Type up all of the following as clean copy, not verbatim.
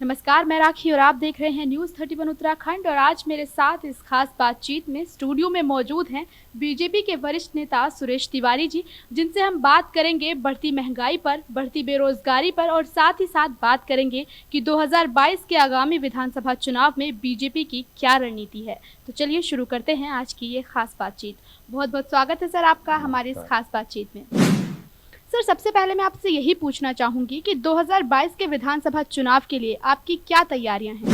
नमस्कार, मैं राखी और आप देख रहे हैं न्यूज़ 31 उत्तराखंड। और आज मेरे साथ इस खास बातचीत में स्टूडियो में मौजूद हैं बीजेपी के वरिष्ठ नेता सुरेश तिवारी जी, जिनसे हम बात करेंगे बढ़ती महंगाई पर, बढ़ती बेरोजगारी पर और साथ ही साथ बात करेंगे कि 2022 के आगामी विधानसभा चुनाव में बीजेपी की क्या रणनीति है। तो चलिए शुरू करते हैं आज की ये खास बातचीत। बहुत बहुत स्वागत है सर आपका हमारी इस खास बातचीत में। सर, सबसे पहले मैं आपसे यही पूछना चाहूंगी कि 2022 के विधानसभा चुनाव के लिए आपकी क्या तैयारियां हैं?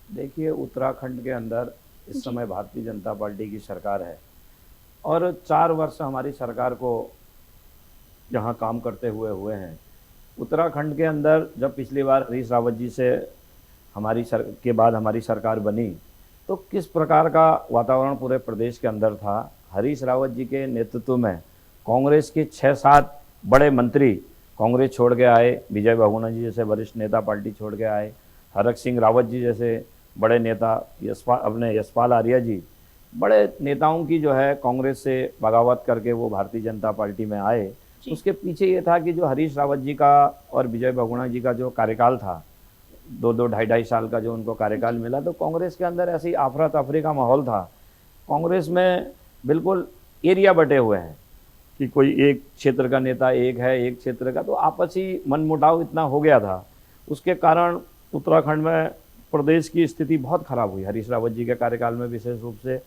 देखिए, उत्तराखंड के अंदर इस समय भारतीय जनता पार्टी की सरकार है और 4 वर्ष हमारी सरकार को यहाँ काम करते हुए हैं। उत्तराखंड के अंदर जब पिछली बार हरीश रावत जी से के बाद हमारी सरकार बनी तो किस प्रकार का वातावरण पूरे प्रदेश के अंदर था। हरीश रावत जी के नेतृत्व में कांग्रेस के 6-7 बड़े मंत्री कांग्रेस छोड़ के आए। विजय बहुगुणा जी जैसे वरिष्ठ नेता पार्टी छोड़ के आए। हरक सिंह रावत जी जैसे बड़े नेता, यशपाल आर्या जी, बड़े नेताओं की जो है कांग्रेस से बगावत करके वो भारतीय जनता पार्टी में आए। उसके पीछे ये था कि जो हरीश रावत जी का और विजय बहुगुणा जी का जो कार्यकाल था, 2-2, 2.5 साल का जो उनको कार्यकाल मिला, तो कांग्रेस के अंदर ऐसी आफरा तफरी का माहौल था। कांग्रेस में बिल्कुल एरिया बटे हुए हैं कि कोई एक क्षेत्र का नेता एक है, एक क्षेत्र का, तो आपसी मनमुटाव इतना हो गया था। उसके कारण उत्तराखंड में प्रदेश की स्थिति बहुत खराब हुई हरीश रावत जी के कार्यकाल में विशेष रूप से।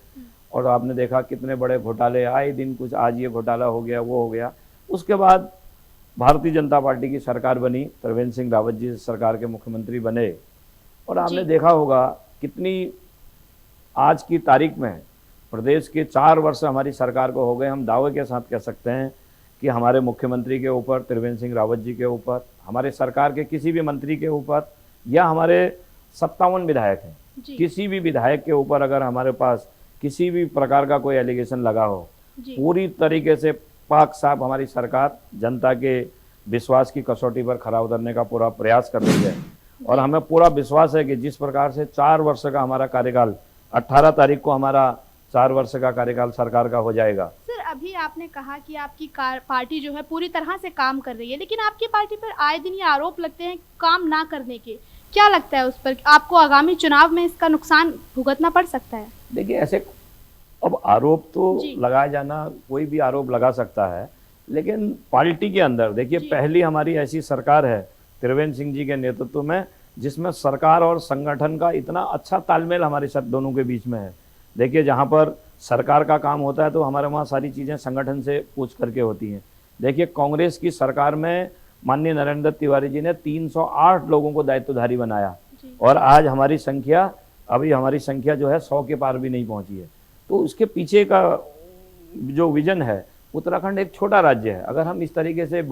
और आपने देखा कितने बड़े घोटाले आए दिन, कुछ आज ये घोटाला हो गया, वो हो गया। उसके बाद भारतीय जनता पार्टी की सरकार बनी, त्रिवेंद्र सिंह रावत जी सरकार के मुख्यमंत्री बने। और आपने देखा होगा कितनी आज की तारीख में प्रदेश के 4 वर्ष हमारी सरकार को हो गए। हम दावे के साथ कह सकते हैं कि हमारे मुख्यमंत्री के ऊपर, त्रिवेंद्र सिंह रावत जी के ऊपर, हमारे सरकार के किसी भी मंत्री के ऊपर या हमारे 57 विधायक हैं, किसी भी विधायक के ऊपर अगर हमारे पास किसी भी प्रकार का कोई एलिगेशन लगा हो, पूरी तरीके से पाक साफ हमारी सरकार जनता के विश्वास की कसौटी पर खरा उतरने का पूरा प्रयास कर रही है। और हमें पूरा विश्वास है कि जिस प्रकार से 4 वर्ष का हमारा कार्यकाल, 18 तारीख को हमारा 4 वर्ष का कार्यकाल सरकार का हो जाएगा। सर, अभी आपने कहा कि आपकी पार्टी जो है पूरी तरह से काम कर रही है, लेकिन आपकी पार्टी पर आए दिन ये आरोप लगते हैं काम ना करने के। क्या लगता है उस पर, आपको आगामी चुनाव में इसका नुकसान भुगतना पड़ सकता है? देखिए, ऐसे अब आरोप तो लगाया जाना, कोई भी आरोप लगा सकता है, लेकिन पार्टी के अंदर देखिए, पहली हमारी ऐसी सरकार है त्रिवेंद्र सिंह जी के नेतृत्व में जिसमें सरकार और संगठन का इतना अच्छा तालमेल हमारे साथ दोनों के बीच में है। देखिए, जहाँ पर सरकार का काम होता है तो हमारे वहाँ सारी चीज़ें संगठन से पूछ करके होती हैं। देखिए, कांग्रेस की सरकार में माननीय नरेंद्र तिवारी जी ने 308 लोगों को दायित्वधारी बनाया और आज हमारी संख्या जो है 100 के पार भी नहीं पहुँची है। तो उसके पीछे का जो विजन है, उत्तराखंड एक छोटा राज्य है। अगर हम इस तरीके से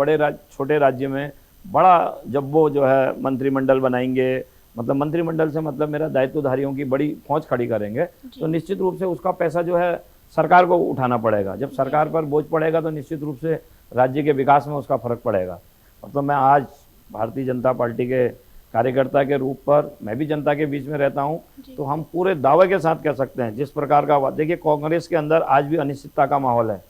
छोटे राज्य में बड़ा, जब वो जो है मंत्रिमंडल बनाएंगे, मतलब मंत्रिमंडल से मतलब मेरा दायित्वधारियों की बड़ी फौज खड़ी करेंगे, तो निश्चित रूप से उसका पैसा जो है सरकार को उठाना पड़ेगा। जब सरकार पर बोझ पड़ेगा तो निश्चित रूप से राज्य के विकास में उसका फर्क पड़ेगा। तो मैं आज भारतीय जनता पार्टी के कार्यकर्ता के रूप पर, मैं भी जनता के बीच में रहता हूं, तो हम पूरे दावे के साथ कह सकते हैं जिस प्रकार का, देखिए कांग्रेस के अंदर आज भी अनिश्चितता का माहौल है।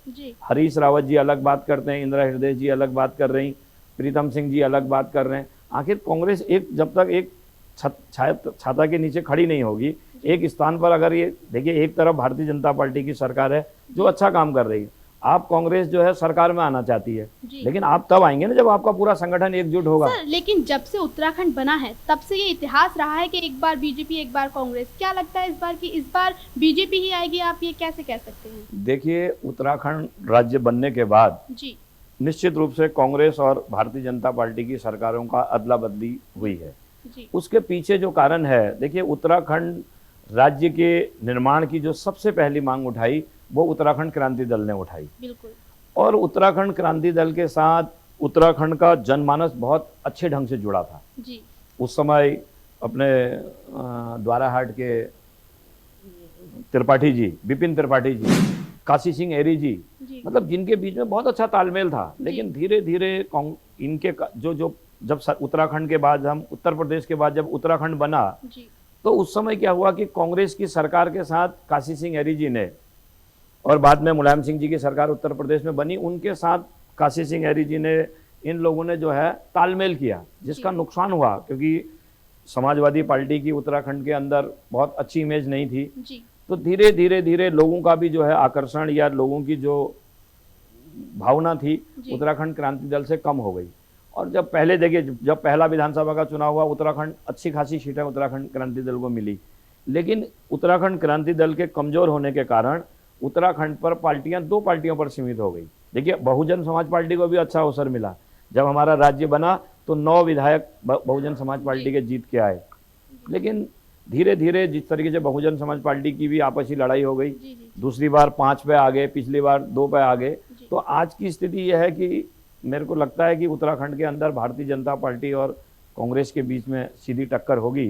हरीश रावत जी अलग बात करते हैं, इंदिरा हृदय जी अलग बात कर रही, प्रीतम सिंह जी अलग बात कर रहे हैं। आखिर कांग्रेस जब तक एक छाता के नीचे खड़ी नहीं होगी, एक स्थान पर, अगर ये देखिए, एक तरफ भारतीय जनता पार्टी की सरकार है जो अच्छा काम कर रही है, आप कांग्रेस जो है सरकार में आना चाहती है, लेकिन आप तब आएंगे ना जब आपका पूरा संगठन एकजुट होगा। सर, लेकिन जब से उत्तराखंड बना है तब से ये इतिहास रहा है कि एक बार बीजेपी एक बार कांग्रेस। क्या लगता है इस बार बीजेपी ही आएगी, आप ये कैसे कह सकते हैं? देखिए, उत्तराखंड राज्य बनने के बाद निश्चित रूप से कांग्रेस और भारतीय जनता पार्टी की सरकारों का अदला बदली हुई है। उसके पीछे जो कारण है, देखिए, उत्तराखंड राज्य के निर्माण की जो सबसे पहली मांग उठाई वो उत्तराखंड क्रांति दल ने उठाई। बिल्कुल। और उत्तराखंड क्रांति दल के साथ उत्तराखंड का जनमानस बहुत अच्छे ढंग से जुड़ा था। उस समय अपने द्वाराहाट के त्रिपाठी जी, विपिन त्रिपाठी जी, काशी सिंह एरी जी, मतलब जिनके बीच में बहुत अच्छा तालमेल था। लेकिन धीरे धीरे इनके जब उत्तराखंड के बाद, हम उत्तर प्रदेश के बाद जब उत्तराखंड बना, तो उस समय क्या हुआ कि कांग्रेस की सरकार के साथ काशी सिंह एरी जी ने, और बाद में मुलायम सिंह जी की सरकार उत्तर प्रदेश में बनी, उनके साथ काशी सिंह एरी जी ने, इन लोगों ने जो है तालमेल किया, जिसका नुकसान हुआ। क्योंकि समाजवादी पार्टी की उत्तराखंड के अंदर बहुत अच्छी इमेज नहीं थी, जी तो धीरे धीरे धीरे लोगों का भी जो है आकर्षण या लोगों की जो भावना थी जी उत्तराखंड क्रांति दल से कम हो गई। और जब पहले देखिए, जब पहला विधानसभा का चुनाव हुआ, उत्तराखंड अच्छी खासी सीटें उत्तराखंड क्रांति दल को मिली, लेकिन उत्तराखंड क्रांति दल के कमजोर होने के कारण उत्तराखंड पर पार्टियां 2 पार्टियों पर सीमित हो गई। देखिए, बहुजन समाज पार्टी को भी अच्छा अवसर मिला, जब हमारा राज्य बना तो 9 विधायक बहुजन समाज पार्टी के जीत के आए, लेकिन धीरे धीरे जिस तरीके से बहुजन समाज पार्टी की भी आपसी लड़ाई हो गई, जी जी दूसरी बार 5 पे आ गए, पिछली बार 2 पे आ गए, जी। तो आज की स्थिति यह है कि मेरे को लगता है कि उत्तराखंड के अंदर भारतीय जनता पार्टी और कांग्रेस के बीच में सीधी टक्कर होगी।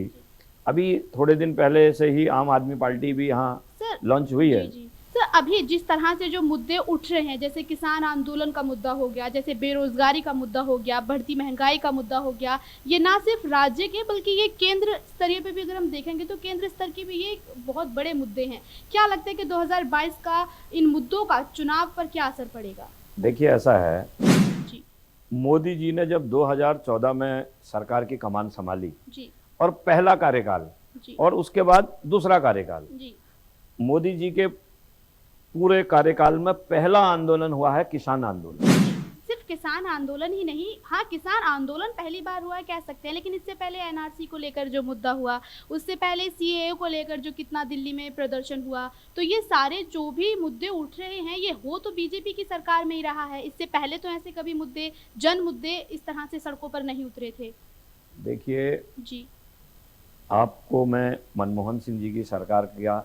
अभी थोड़े दिन पहले से ही आम आदमी पार्टी भी यहाँ सर लॉन्च हुई है। जी जी सर, अभी जिस तरह से जो मुद्दे उठ रहे हैं, जैसे किसान आंदोलन का मुद्दा हो गया, जैसे बेरोजगारी का मुद्दा हो गया, बढ़ती महंगाई का मुद्दा हो गया, ये ना सिर्फ राज्य के बल्कि ये केंद्र स्तरीय पे भी अगर हम देखेंगे तो केंद्र स्तर के भी ये बहुत बड़े मुद्दे हैं। क्या लगता है कि 2022 का इन मुद्दों का चुनाव पर क्या असर पड़ेगा? देखिए, ऐसा है, जी मोदी जी ने जब 2014 में सरकार की कमान संभाली जी और पहला कार्यकाल जी और उसके बाद दूसरा कार्यकाल, जी मोदी जी के पूरे कार्यकाल में पहला आंदोलन हुआ है किसान आंदोलन। सिर्फ किसान आंदोलन ही नहीं, हाँ किसान आंदोलन पहली बार हुआ है कह सकते हैं, लेकिन इससे पहले एनआरसी को लेकर जो मुद्दा हुआ, उससे पहले सीएए को लेकर जो कितना दिल्ली में प्रदर्शन हुआ, तो ये सारे जो भी मुद्दे उठ रहे हैं ये हो तो बीजेपी की सरकार में ही रहा है। इससे पहले तो ऐसे कभी मुद्दे, जन मुद्दे इस तरह से सड़कों पर नहीं उतरे थे। देखिए, जी आपको मैं मनमोहन सिंह जी की सरकार का,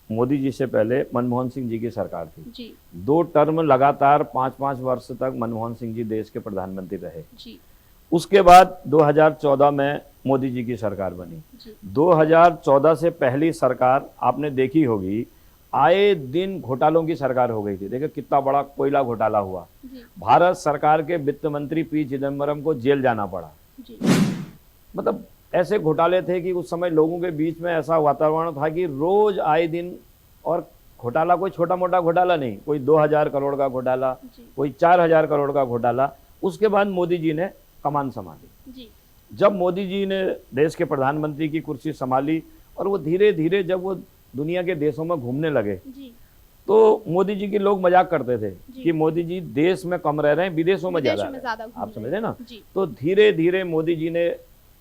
मोदी जी से पहले मनमोहन सिंह जी की सरकार थी, जी 2 टर्म लगातार 5-5 वर्ष तक मनमोहन सिंह जी देश के प्रधानमंत्री रहे। जी उसके बाद 2014 में मोदी जी की सरकार बनी। जी 2014 से पहली सरकार आपने देखी होगी, आए दिन घोटालों की सरकार हो गई थी। देखिए कितना बड़ा कोयला घोटाला हुआ, जी भारत सरकार के वित्त मंत्री पी चिदम्बरम को जेल जाना पड़ा। जी मतलब ऐसे घोटाले थे कि उस समय लोगों के बीच में ऐसा वातावरण था कि रोज आए दिन, और घोटाला कोई छोटा मोटा घोटाला नहीं, कोई 2000 करोड़ का घोटाला, जी कोई 4000 करोड़ का घोटाला। उसके बाद मोदी जी ने कमान संभाली। जी जब मोदी जी ने देश के प्रधानमंत्री की कुर्सी संभाली और वो धीरे धीरे जब वो दुनिया के देशों में घूमने लगे, जी तो मोदी जी की लोग मजाक करते थे जी। कि मोदी जी देश में कम रह रहे हैं, विदेशों में ज्यादा विदेशों में रह रहे ज्यादा हैं। घूम आप रहे समझ रहे हैं ना? जी तो धीरे धीरे मोदी जी ने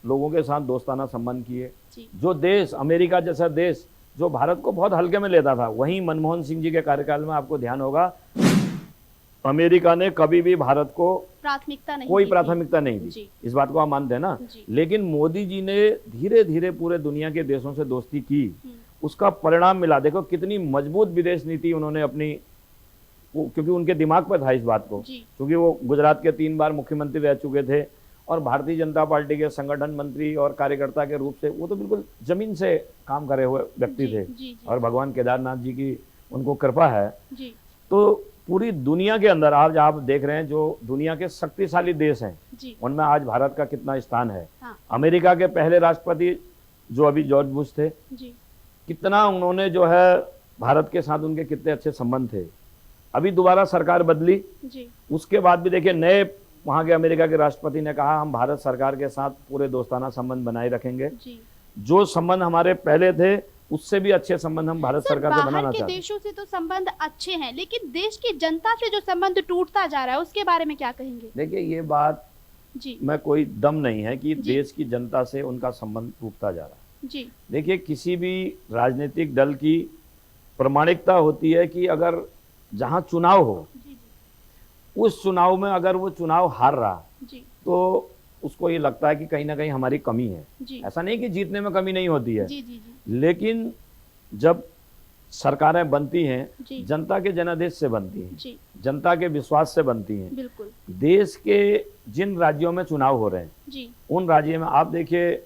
लोगों के साथ दोस्ताना संबंध किए। जी जो देश, अमेरिका जैसा देश जो भारत को बहुत हल्के में लेता था, वहीं मनमोहन सिंह जी के कार्यकाल में आपको ध्यान होगा अमेरिका ने कभी भी भारत को प्राथमिकता नहीं कोई दी थी। प्राथमिकता नहीं दी। जी इस बात को आप मानते हैं ना? जी लेकिन मोदी जी ने धीरे धीरे पूरे दुनिया के देशों से दोस्ती की, हम्म, उसका परिणाम मिला। देखो कितनी मजबूत विदेश नीति उन्होंने अपनी, क्योंकि उनके दिमाग पर था इस बात को, जी क्योंकि वो गुजरात के 3 बार मुख्यमंत्री रह चुके थे और भारतीय जनता पार्टी के संगठन मंत्री और कार्यकर्ता के रूप से वो तो बिल्कुल जमीन से काम करे हुए व्यक्ति जी थे। जी जी और भगवान केदारनाथ जी की उनको कृपा है। जी तो पूरी दुनिया के अंदर आज आप देख रहे हैं जो दुनिया के शक्तिशाली देश हैं, जी उनमें आज भारत का कितना स्थान है। हाँ अमेरिका के पहले राष्ट्रपति जो अभी जॉर्ज बुश थे, जी कितना उन्होंने जो है भारत के साथ उनके कितने अच्छे संबंध थे। अभी दोबारा सरकार बदली, जी उसके बाद भी देखिए नए वहाँ के अमेरिका के राष्ट्रपति ने कहा हम भारत सरकार के साथ पूरे दोस्ताना संबंध बनाए रखेंगे। जी जो संबंध हमारे पहले थे उससे भी अच्छे संबंध हम भारत सर, सरकार से बनाना बाहर के चाहते हैं। देशों से तो संबंध अच्छे हैं, लेकिन देश की जनता से जो संबंध टूटता जा रहा है उसके बारे में क्या कहेंगे? देखिए ये बात जी में कोई दम नहीं है कि जी। देश की जनता से उनका संबंध टूटता जा रहा है। जी देखिए किसी भी राजनीतिक दल की प्रामाणिकता होती है कि अगर जहाँ चुनाव हो, जी जी उस चुनाव में अगर वो चुनाव हार रहा जी तो उसको ये लगता है कि कहीं ना कहीं हमारी कमी है। जी ऐसा नहीं कि जीतने में कमी नहीं होती है, जी जी जी लेकिन जब सरकारें बनती हैं जी जनता के जनादेश से बनती हैं, जी जनता के विश्वास से बनती हैं। बिल्कुल देश के जिन राज्यों में चुनाव हो रहे हैं जी उन राज्यों में आप देखिए,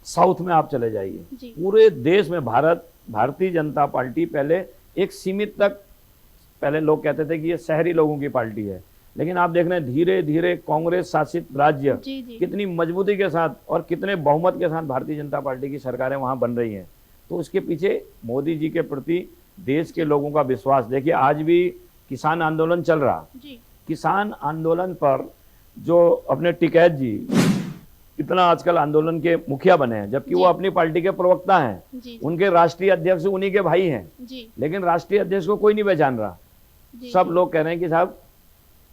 साउथ में आप चले जाइए, जी पूरे देश में भारतीय जनता पार्टी पहले एक सीमित तक, पहले लोग कहते थे कि ये शहरी लोगों की पार्टी है, लेकिन आप देख रहे हैं धीरे धीरे कांग्रेस शासित राज्य जी जी कितनी मजबूती के साथ और कितने बहुमत के साथ भारतीय जनता पार्टी की सरकारें वहां बन रही हैं। तो उसके पीछे मोदी जी के प्रति देश के लोगों का विश्वास। देखिए आज भी किसान आंदोलन चल रहा, जी किसान आंदोलन पर जो अपने टिकैत जी इतना आजकल आंदोलन के मुखिया बने हैं, जबकि वो अपनी पार्टी के प्रवक्ता हैं। जी उनके राष्ट्रीय अध्यक्ष उन्हीं के भाई हैं, जी लेकिन राष्ट्रीय अध्यक्ष को कोई नहीं पहचान रहा। जी सब लोग कह रहे हैं कि साहब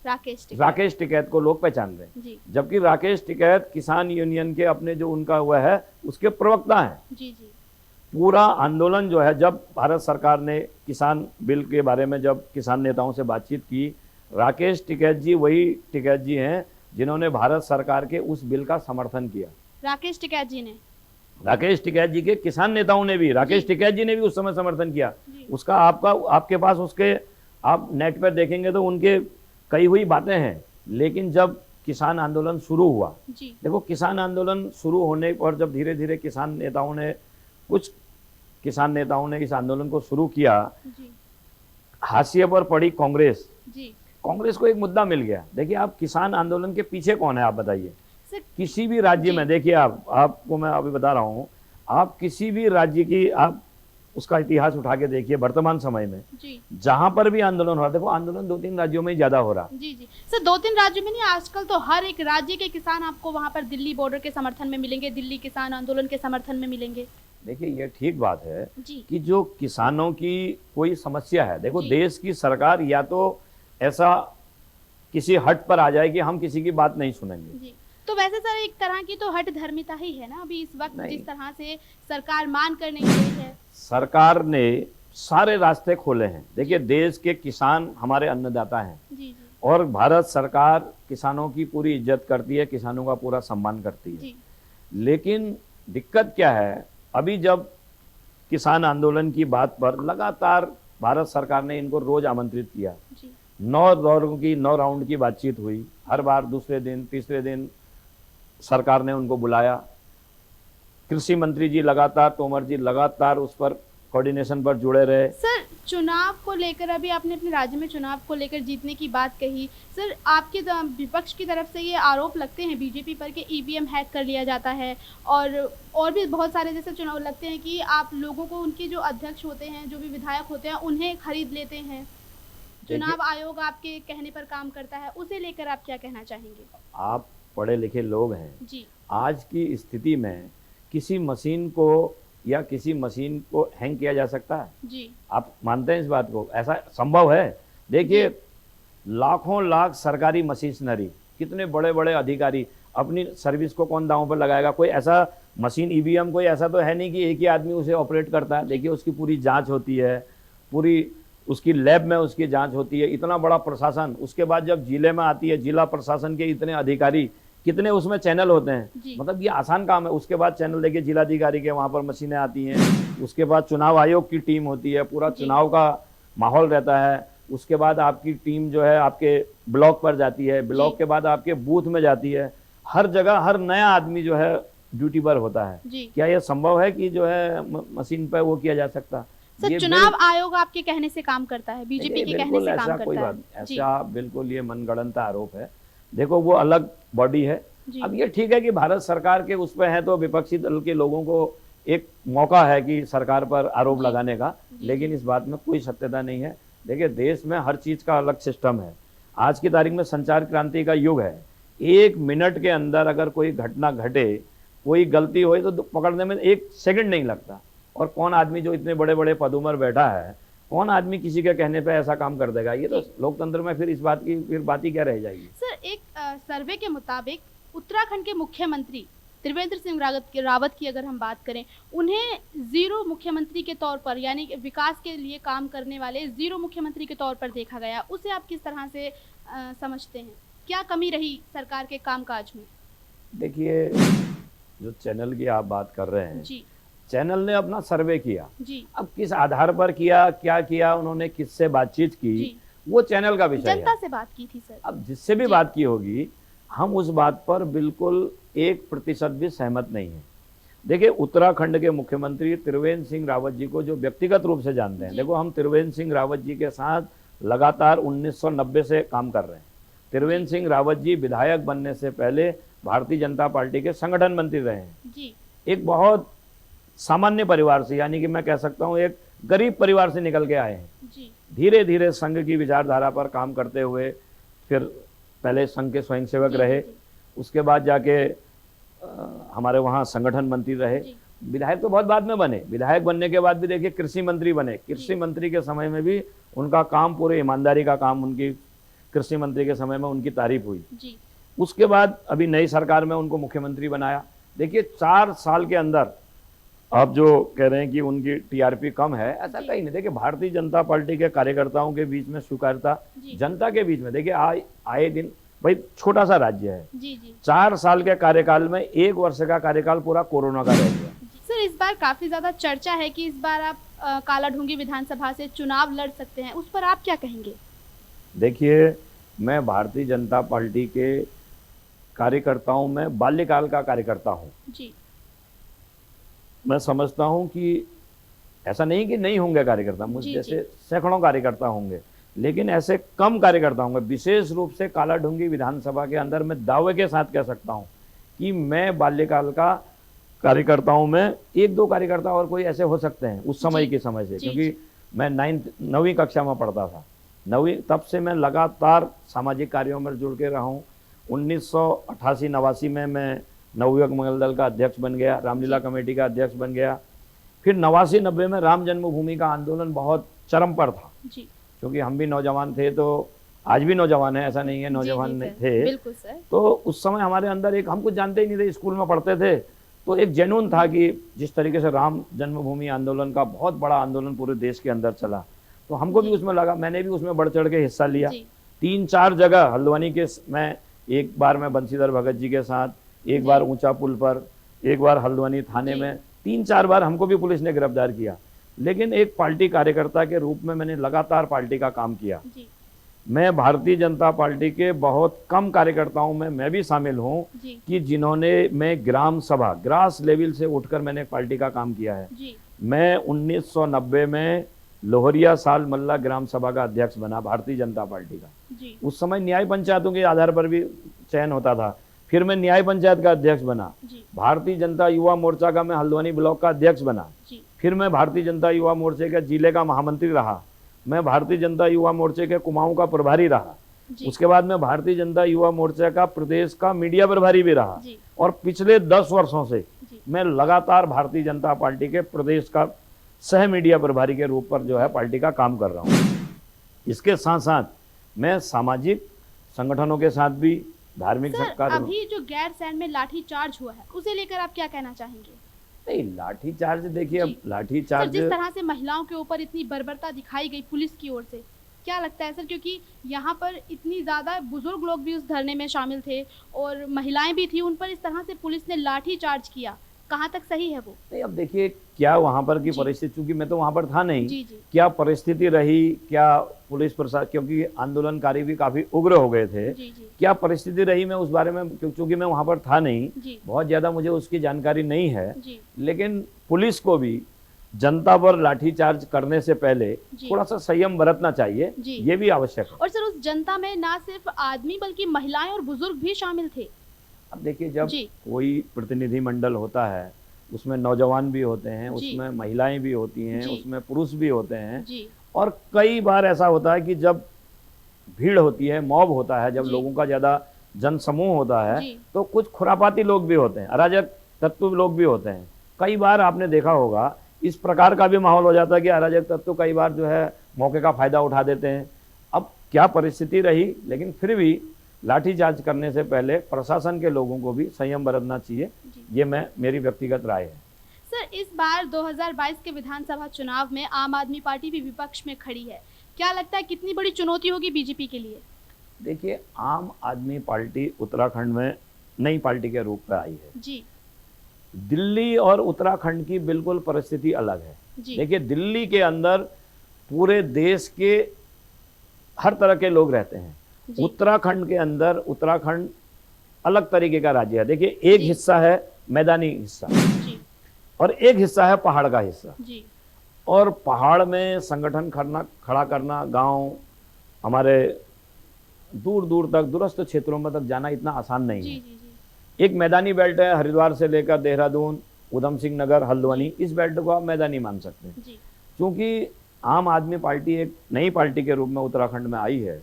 राकेश टिकैत को लोग पहचान रहे हैं, जी जबकि राकेश टिकैत किसान यूनियन के अपने जो उनका हुआ है उसके प्रवक्ता हैं। जी जी पूरा आंदोलन जो है, जब भारत सरकार ने किसान बिल के बारे में जब किसान नेताओं से बातचीत की, राकेश टिकैत जी वही टिकैत जी हैं जिन्होंने भारत सरकार के उस बिल का समर्थन किया। राकेश टिकैत जी ने, राकेश टिकैत जी के किसान नेताओं ने भी, राकेश टिकैत जी ने भी उस समय समर्थन किया। उसका आपके पास उसके आप नेट पर देखेंगे तो उनके कई हुई बातें हैं। लेकिन जब किसान आंदोलन शुरू हुआ, देखो किसान आंदोलन शुरू होने पर जब धीरे धीरे कुछ किसान नेताओं ने इस आंदोलन को शुरू किया, हाशिए पर पड़ी कांग्रेस। कांग्रेस को एक मुद्दा मिल गया। देखिए, आप किसान आंदोलन के पीछे कौन है आप बताइए। किसी भी राज्य में देखिए, आपको मैं अभी बता रहा हूं, आप किसी भी राज्य की आप उसका इतिहास उठा के देखिए, वर्तमान समय में जहां पर भी आंदोलन हो रहा है, देखो आंदोलन 2-3 राज्यों में ही ज्यादा हो रहा। जी जी सर, 2-3 राज्यों में नहीं, आजकल तो हर एक राज्य के किसान आपको वहां पर दिल्ली बॉर्डर के समर्थन में मिलेंगे, दिल्ली किसान आंदोलन के समर्थन में मिलेंगे। देखिए, ये ठीक बात है कि जो किसानों की कोई समस्या है, देखो देश की सरकार या तो ऐसा किसी हट पर आ जाए कि हम किसी की बात नहीं सुनेंगे। तो वैसे सर एक तरह की तो हट धर्मिता ही है ना अभी इस वक्त, जिस तरह से सरकार मान कर नहीं रही है। सरकार ने सारे रास्ते खोले हैं। देखिए, देश के किसान हमारे अन्नदाता हैं। जी। और भारत सरकार किसानों की पूरी इज्जत करती है, किसानों का पूरा सम्मान करती है। लेकिन दिक्कत क्या है, अभी जब किसान आंदोलन की बात पर लगातार भारत सरकार ने इनको रोज आमंत्रित किया, 9 राउंड की बातचीत हुई, हर बार दूसरे दिन तीसरे दिन सरकार ने उनको बुलाया। कृषि मंत्री जी लगातार, तोमर जी लगातार उस पर कोऑर्डिनेशन पर जुड़े रहे। सर चुनाव को लेकर, अभी आपने अपने राज्य में चुनाव को लेकर जीतने की बात कही, सर आपके विपक्ष की तरफ से ये आरोप लगते हैं बीजेपी पर कि ईवीएम हैक कर लिया जाता है, और भी बहुत सारे जैसे चुनाव लगते हैं कि आप लोगों को, उनके जो अध्यक्ष होते हैं, जो भी विधायक होते हैं, उन्हें खरीद लेते हैं। चुनाव आयोग आपके कहने पर काम करता है, उसे लेकर आप क्या कहना चाहेंगे? आप पढ़े लिखे लोग हैं जी। आज की स्थिति में किसी मशीन को या किसी मशीन को हैंग किया जा सकता है? जी। आप मानते हैं इस बात को? ऐसा संभव है? देखिए, लाखों लाख सरकारी मशीनरी, कितने बड़े बड़े अधिकारी, अपनी सर्विस को कौन दांव पर लगाएगा? कोई ऐसा मशीन ईवीएम कोई ऐसा तो है नहीं कि एक ही आदमी उसे ऑपरेट करता है। देखिए, उसकी पूरी जांच होती है, पूरी उसकी लैब में उसकी जांच होती है, इतना बड़ा प्रशासन। उसके बाद जब जिले में आती है, जिला प्रशासन के इतने अधिकारी, कितने उसमें चैनल होते हैं। मतलब ये आसान काम है। उसके बाद चैनल देखिए जिलाधिकारी के, वहां पर मशीनें आती हैं। उसके बाद चुनाव आयोग की टीम होती है, पूरा चुनाव का माहौल रहता है। उसके बाद आपकी टीम जो है आपके ब्लॉक पर जाती है, ब्लॉक के बाद आपके बूथ में जाती है। हर जगह हर नया आदमी जो है ड्यूटी पर होता है। क्या यह संभव है कि जो है मशीन पर वो किया जा सकता? सर चुनाव आयोग आपके कहने से काम करता है, बीजेपी के कहने से काम करता है? ऐसा बिल्कुल ये मनगढ़ंत आरोप है। देखो, वो अलग बॉडी है। अब ये ठीक है कि भारत सरकार के उस पर है तो विपक्षी दल के लोगों को एक मौका है कि सरकार पर आरोप लगाने का, लेकिन इस बात में कोई सत्यता नहीं है। देखिए, देश में हर चीज का अलग सिस्टम है। आज की तारीख में संचार क्रांति का युग है। 1 मिनट के अंदर अगर कोई घटना घटे, कोई गलती हो तो पकड़ने में 1 सेकंड नहीं लगता। और कौन आदमी जो इतने बड़े बड़े पदों पर बैठा है, कौन आदमी किसी के कहने पे ऐसा काम कर देगा? ये तो लोकतंत्र में फिर इस बात की फिर बात ही क्या रह जाएगी? सर एक सर्वे के मुताबिक उत्तराखंड के मुख्यमंत्री त्रिवेंद्र सिंह रावत की अगर हम बात करें, उन्हें जीरो मुख्यमंत्री के तौर पर, यानी विकास के लिए काम करने वाले जीरो मुख्यमंत्री के तौर पर देखा गया। उसे आप किस तरह से समझते हैं? क्या कमी रही सरकार के कामकाज में? देखिए, जो चैनल की आप बात कर रहे हैं जी, चैनल ने अपना सर्वे किया जी। अब किस आधार पर किया, क्या किया, उन्होंने किससे बातचीत की, वो चैनल का विषय है। जनता से बात की थी सर। अब जिससे भी बात की होगी, हम उस बात पर बिल्कुल 1% भी सहमत नहीं है। देखिए, उत्तराखंड के मुख्यमंत्री त्रिवेंद्र सिंह रावत जी को जो व्यक्तिगत रूप से जानते हैं, देखो हम त्रिवेंद्र सिंह रावत जी के साथ लगातार 1990 से काम कर रहे हैं। त्रिवेंद्र सिंह रावत जी विधायक बनने से पहले भारतीय जनता पार्टी के संगठन मंत्री रहे हैं। एक बहुत सामान्य परिवार से, यानी कि मैं कह सकता हूं एक गरीब परिवार से निकल के आए हैं। धीरे धीरे संघ की विचारधारा पर काम करते हुए, फिर पहले संघ के स्वयंसेवक रहे, उसके बाद जाके हमारे वहाँ संगठन मंत्री रहे। जी। विधायक तो बहुत बाद में बने, विधायक बनने के बाद भी देखिए कृषि मंत्री बने। कृषि मंत्री के समय में भी उनका काम, पूरे ईमानदारी का काम, उनकी कृषि मंत्री के समय में उनकी तारीफ हुई। जी। उसके बाद अभी नई सरकार में उनको मुख्यमंत्री बनाया। देखिए 4 साल के अंदर आप जो कह रहे हैं कि उनकी टीआरपी कम है, ऐसा कहीं नहीं। देखिए भारतीय जनता पार्टी के कार्यकर्ताओं के बीच में स्वीकार्यता, जनता के बीच में, देखिए आए दिन, भाई छोटा सा राज्य है, जी जी 4 साल के कार्यकाल में 1 वर्ष का कार्यकाल पूरा कोरोना का रह गया। सर, इस बार काफी ज्यादा चर्चा है कि इस बार आप कालाढूंगी विधानसभा से चुनाव लड़ सकते हैं, उस पर आप क्या कहेंगे? देखिए मैं भारतीय जनता पार्टी के कार्यकर्ताओं में बाल्यकाल का कार्यकर्ता हूँ। जी। मैं समझता हूँ कि ऐसा नहीं कि नहीं होंगे कार्यकर्ता, मुझ जी, जैसे सैकड़ों कार्यकर्ता होंगे, लेकिन ऐसे कम कार्यकर्ता होंगे। विशेष रूप से कालाढूंगी विधानसभा के अंदर मैं दावे के साथ कह सकता हूँ कि मैं बाल्यकाल का कार्यकर्ताओं में 1-2 कार्यकर्ता और कोई ऐसे हो सकते हैं उस समय के समय से, क्योंकि मैं 9वीं कक्षा में पढ़ता था। 9वीं, तब से मैं लगातार सामाजिक कार्यों में जुड़ के रहा हूँ। 1988-89 में मैं नवयुवक मंगल दल का अध्यक्ष बन गया, रामलीला कमेटी का अध्यक्ष बन गया। फिर 89-90 में राम जन्मभूमि का आंदोलन बहुत चरम पर था, क्योंकि हम भी नौजवान थे, तो आज भी नौजवान है, ऐसा नहीं है नौजवान थे। बिल्कुल सर। तो उस समय हमारे अंदर एक, हम कुछ जानते ही नहीं थे, स्कूल में पढ़ते थे, तो एक जुनून था कि जिस तरीके से राम जन्मभूमि आंदोलन का बहुत बड़ा आंदोलन पूरे देश के अंदर चला, तो हमको भी उसमें लगा। मैंने भी उसमें बढ़ चढ़ के हिस्सा लिया। 3-4 जगह हल्द्वानी के, मैं एक बार मैं बंशीधर भगत जी के साथ, एक बार ऊंचा पुल पर, एक बार हल्द्वानी थाने में, 3-4 बार हमको भी पुलिस ने गिरफ्तार किया। लेकिन एक पार्टी कार्यकर्ता के रूप में मैंने लगातार पार्टी का काम किया। मैं भारतीय जनता पार्टी के बहुत कम कार्यकर्ताओं में मैं भी शामिल हूं कि जिन्होंने, मैं ग्राम सभा, ग्रास लेवल से उठकर मैंने पार्टी का काम किया है। मैं 1990 में लोहरिया साल मल्ला ग्राम सभा का अध्यक्ष बना भारतीय जनता पार्टी का। उस समय न्याय पंचायतों के आधार पर भी चयन होता था। फिर मैं न्याय पंचायत का अध्यक्ष बना। भारतीय जनता युवा मोर्चा का मैं हल्द्वानी ब्लॉक का अध्यक्ष बना। फिर मैं भारतीय जनता युवा मोर्चे के जिले का महामंत्री रहा। मैं भारतीय जनता युवा मोर्चे के कुमाऊं का प्रभारी रहा। उसके बाद मैं भारतीय जनता युवा मोर्चा का प्रदेश का मीडिया प्रभारी भी रहा। और पिछले 10 वर्षों से मैं लगातार भारतीय जनता पार्टी के प्रदेश का सह मीडिया प्रभारी के रूप पर जो है पार्टी का काम कर रहा हूँ। इसके साथ साथ मैं सामाजिक संगठनों के साथ भी धार्मिक कार्य। अभी जो गैरसैंण में लाठीचार्ज हुआ है, उसे लेकर आप क्या कहना चाहेंगे? नहीं, लाठीचार्ज, देखिए अब लाठीचार्ज, जिस तरह से महिलाओं के ऊपर इतनी बर्बरता दिखाई गई पुलिस की ओर से, क्या लगता है सर? क्योंकि यहाँ पर इतनी ज्यादा बुजुर्ग लोग भी उस धरने में शामिल थे और महिलाएं भी थी, उन पर इस तरह से पुलिस ने लाठीचार्ज किया, कहाँ तक सही है वो? नहीं, अब देखिए क्या वहां पर की परिस्थिति, चूंकि मैं तो वहां पर था नहीं, क्या परिस्थिति रही, क्या पुलिस प्रशासन, क्योंकि आंदोलनकारी भी काफी उग्र हो गए थे, क्या परिस्थिति रही, मैं उस बारे में, क्योंकि मैं वहां पर था नहीं, बहुत ज्यादा मुझे उसकी जानकारी नहीं है। लेकिन पुलिस को भी जनता पर लाठीचार्ज करने से पहले थोड़ा सा संयम बरतना चाहिए, ये भी आवश्यक है। और सर, उस जनता में ना सिर्फ आदमी बल्कि महिलाएं और बुजुर्ग भी शामिल थे। अब देखिए जब कोई प्रतिनिधि मंडल होता है, उसमें नौजवान भी होते हैं, उसमें महिलाएं भी होती हैं, उसमें पुरुष भी होते हैं, और कई बार ऐसा होता है कि जब भीड़ होती है, मॉब होता है, जब लोगों का ज्यादा जनसमूह होता है, तो कुछ खुरापाती लोग भी होते हैं, अराजक तत्व लोग भी होते हैं। कई बार आपने देखा होगा इस प्रकार का भी माहौल हो जाता है कि अराजक तत्व कई बार जो है मौके का फायदा उठा देते हैं। अब क्या परिस्थिति रही, लेकिन फिर भी लाठीचार्ज करने से पहले प्रशासन के लोगों को भी संयम बरतना चाहिए, ये मेरी व्यक्तिगत राय है। सर, इस बार 2022 के विधानसभा चुनाव में आम आदमी पार्टी भी विपक्ष में खड़ी है, क्या लगता है कितनी बड़ी चुनौती होगी बीजेपी के लिए? देखिए, आम आदमी पार्टी उत्तराखंड में नई पार्टी के रूप में आई है। दिल्ली और उत्तराखंड की बिल्कुल परिस्थिति अलग है। देखिए, दिल्ली के अंदर पूरे देश के हर तरह के लोग रहते हैं। उत्तराखंड के अंदर, उत्तराखंड अलग तरीके का राज्य है। देखिए, एक हिस्सा है मैदानी हिस्सा और एक हिस्सा है पहाड़ का हिस्सा। और पहाड़ में संगठन खड़ा करना, गांव हमारे दूर दूर तक, दूरस्थ क्षेत्रों में तक जाना इतना आसान नहीं है। एक मैदानी बेल्ट है, हरिद्वार से लेकर देहरादून, उधम सिंह नगर, हल्द्वानी, इस बेल्ट को आप मैदानी मान सकते हैं। क्योंकि आम आदमी पार्टी एक नई पार्टी के रूप में उत्तराखंड में आई है,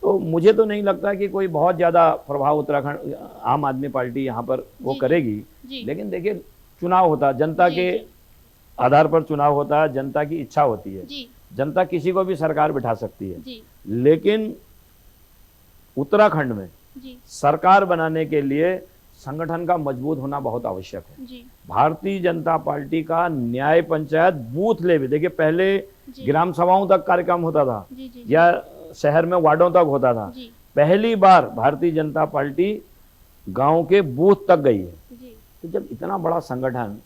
तो मुझे तो नहीं लगता कि कोई बहुत ज़्यादा प्रभाव उत्तराखंड आम आदमी पार्टी यहाँ पर वो जी, करेगी। जी। लेकिन देखिए, चुनाव होता है, जनता जी, के जी। आधार पर चुनाव होता है, जनता की इच्छा होती है। जी, जनता किसी को भी सरकार बिठा सकती है। जी, लेकिन उत्तराखंड में जी, सरकार बनाने के लिए संगठन का मजबूत होना बहुत आवश्यक है। जी, भारतीय जनता पार्टी का न्याय पंचायत बूथ लेवल, देखिए पहले जी, ग्राम सभाओं तक कार्यक्रम होता था जी, जी, या शहर में वार्डों तक होता था। जी, पहली बार भारतीय जनता पार्टी गांव के बूथ तक गई है। जी, तो जब इतना बड़ा संगठन,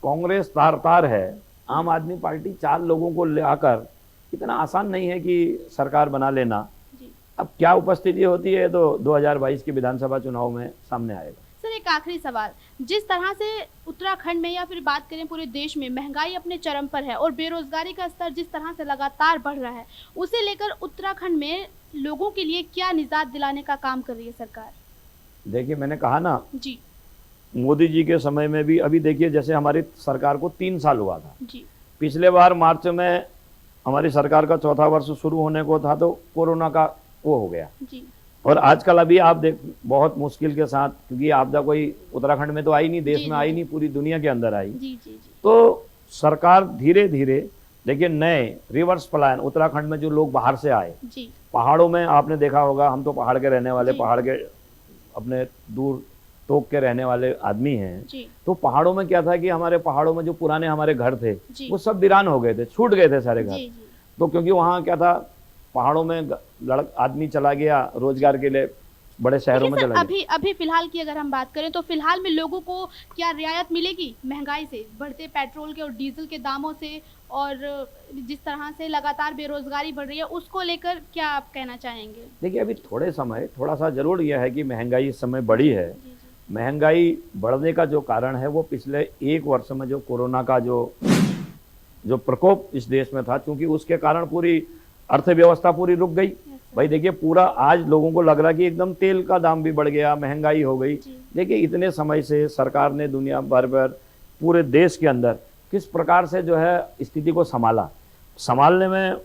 कांग्रेस तार है, आम आदमी पार्टी 4 लोगों को लेकर, इतना आसान नहीं है कि सरकार बना लेना। जी। अब क्या उपस्थिति होती है तो 2022 के विधानसभा चुनाव में सामने आएगा। सर, एक आखिरी सवाल, जिस तरह से उत्तराखंड में या फिर बात करें पूरे देश में महंगाई अपने चरम पर है और बेरोजगारी का स्तर जिस तरह से लगातार बढ़ रहा है, उसे लेकर उत्तराखंड में लोगों के लिए क्या निजात दिलाने का काम कर रही है सरकार? देखिए, मैंने कहा ना, जी, मोदी जी के समय में भी, अभी देखिए जैसे हमारी सरकार को 3 साल हुआ था। जी, पिछले बार मार्च में हमारी सरकार का चौथा वर्ष शुरू होने को था तो कोरोना का वो हो गया। जी, और आजकल अभी आप देख, बहुत मुश्किल के साथ, क्योंकि आपदा कोई उत्तराखंड में तो आई नहीं, देश जी, में जी, आई जी। नहीं, पूरी दुनिया के अंदर आई। जी, जी, जी, तो सरकार धीरे धीरे, देखिए नए रिवर्स पलायन, उत्तराखंड में जो लोग बाहर से आए, जी, पहाड़ों में आपने देखा होगा, हम तो पहाड़ के रहने वाले, जी। पहाड़ के अपने दूर तोक के रहने वाले आदमी हैं। जी, तो पहाड़ों में क्या था कि हमारे पहाड़ों में जो पुराने हमारे घर थे जी, वो सब वीरान हो गए थे, छूट गए थे सारे घर। जी, जी, तो क्योंकि वहाँ क्या था, पहाड़ों में आदमी चला गया रोजगार के लिए, बड़े शहरों में लेकिन चला सर, गया। अभी अभी फिलहाल की अगर हम बात करें तो फिलहाल में लोगों को क्या रियायत मिलेगी महंगाई से, बढ़ते पेट्रोल के और डीजल के दामों से, और जिस तरह से लगातार बेरोजगारी बढ़ रही है, उसको लेकर क्या आप कहना चाहेंगे? देखिए, अभी थोड़ा सा जरूर यह है कि महंगाई इस समय बढ़ी है। जी, जी, महंगाई बढ़ने का जो कारण है वो पिछले 1 वर्ष में जो कोरोना का जो प्रकोप इस देश में था, क्योंकि उसके कारण पूरी अर्थव्यवस्था पूरी रुक गई। Yes sir. भाई देखिए, पूरा आज लोगों को लग रहा कि एकदम तेल का दाम भी बढ़ गया, महंगाई हो गई। जी, देखिए, इतने समय से सरकार ने दुनिया भर पर, पूरे देश के अंदर किस प्रकार से जो है स्थिति को संभालने में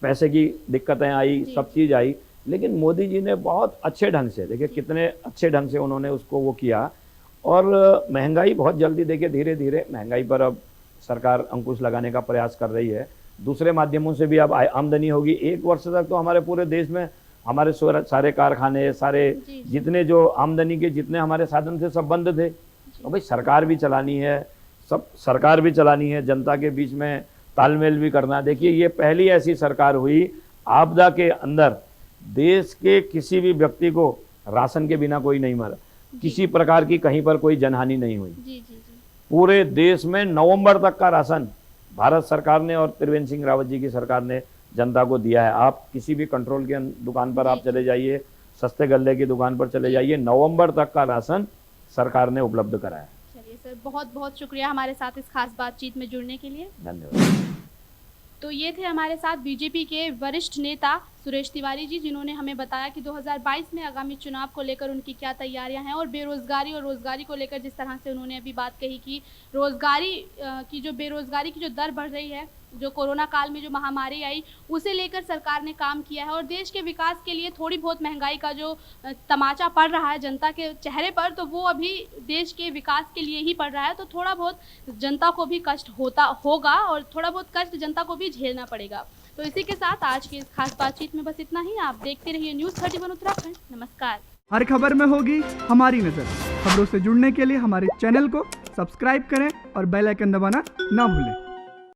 पैसे की दिक्कतें आई, जी। सब चीज़ आई, लेकिन मोदी जी ने बहुत अच्छे ढंग से, देखिए कितने अच्छे ढंग से उन्होंने उसको वो किया। और महंगाई बहुत जल्दी, देखिए धीरे धीरे महंगाई पर अब सरकार अंकुश लगाने का प्रयास कर रही है। दूसरे माध्यमों से भी अब आमदनी होगी। 1 वर्ष तक तो हमारे पूरे देश में हमारे सारे कारखाने, सारे जी, जी, जितने जो आमदनी के जितने हमारे साधन थे सब बंद थे। तो भाई सरकार भी चलानी है, सब सरकार भी चलानी है, जनता के बीच में तालमेल भी करना है। देखिए, ये पहली ऐसी सरकार हुई आपदा के अंदर, देश के किसी भी व्यक्ति को राशन के बिना कोई नहीं मरा, किसी प्रकार की कहीं पर कोई जनहानि नहीं हुई। जी, जी, जी, पूरे देश में नवंबर तक का राशन भारत सरकार ने और त्रिवेंद्र सिंह रावत जी की सरकार ने जनता को दिया है। आप किसी भी कंट्रोल की दुकान पर आप चले जाइए, सस्ते गल्ले की दुकान पर चले जाइए, नवंबर तक का राशन सरकार ने उपलब्ध कराया है। चलिए सर, बहुत बहुत शुक्रिया हमारे साथ इस खास बातचीत में जुड़ने के लिए। धन्यवाद। तो ये थे हमारे साथ बीजेपी के वरिष्ठ नेता सुरेश तिवारी जी, जिन्होंने हमें बताया कि 2022 में आगामी चुनाव को लेकर उनकी क्या तैयारियां हैं, और बेरोजगारी और रोजगारी को लेकर जिस तरह से उन्होंने अभी बात कही कि रोजगारी की जो बेरोजगारी की जो दर बढ़ रही है, जो कोरोना काल में जो महामारी आई, उसे लेकर सरकार ने काम किया है, और देश के विकास के लिए थोड़ी बहुत महंगाई का जो तमाचा पड़ रहा है जनता के चेहरे पर, तो वो अभी देश के विकास के लिए ही पड़ रहा है। तो थोड़ा बहुत जनता को भी कष्ट होगा और थोड़ा बहुत कष्ट जनता को भी झेलना पड़ेगा। तो इसी के साथ आज की इस खास बातचीत में बस इतना ही। आप देखते रहिए न्यूज़ 31 उत्तराखंड। नमस्कार। हर खबर में होगी हमारी नजर। खबरों से जुड़ने के लिए हमारे चैनल को सब्सक्राइब करें और बेल आइकन दबाना ना भूलें।